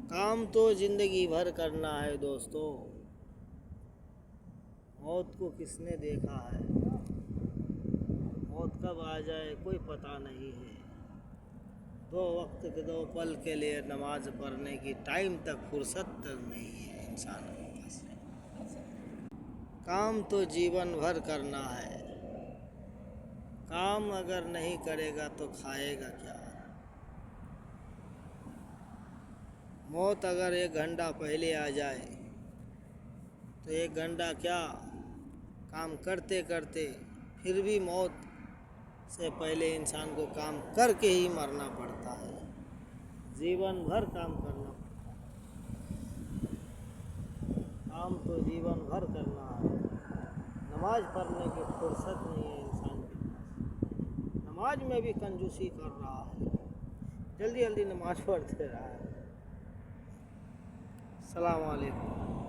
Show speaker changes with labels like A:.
A: काम तो जिंदगी भर करना है दोस्तों। मौत को किसने देखा है? मौत कब आ जाए कोई पता नहीं है। दो वक्त के दो पल के लिए नमाज पढ़ने की टाइम तक फुर्सत तक नहीं है इंसान के पास। काम तो जीवन भर करना है। काम अगर नहीं करेगा तो खाएगा क्या? मौत अगर 1 घंटा पहले आ जाए तो 1 घंटा क्या, काम करते करते फिर भी मौत से पहले इंसान को काम करके ही मरना पड़ता है। जीवन भर काम करना पड़ता है। काम तो जीवन भर करना है। नमाज पढ़ने की फुर्सत नहीं है इंसान के पास। नमाज में भी कंजूसी कर रहा है, जल्दी जल्दी नमाज पढ़ते रहा है। सलाम वालेकुम।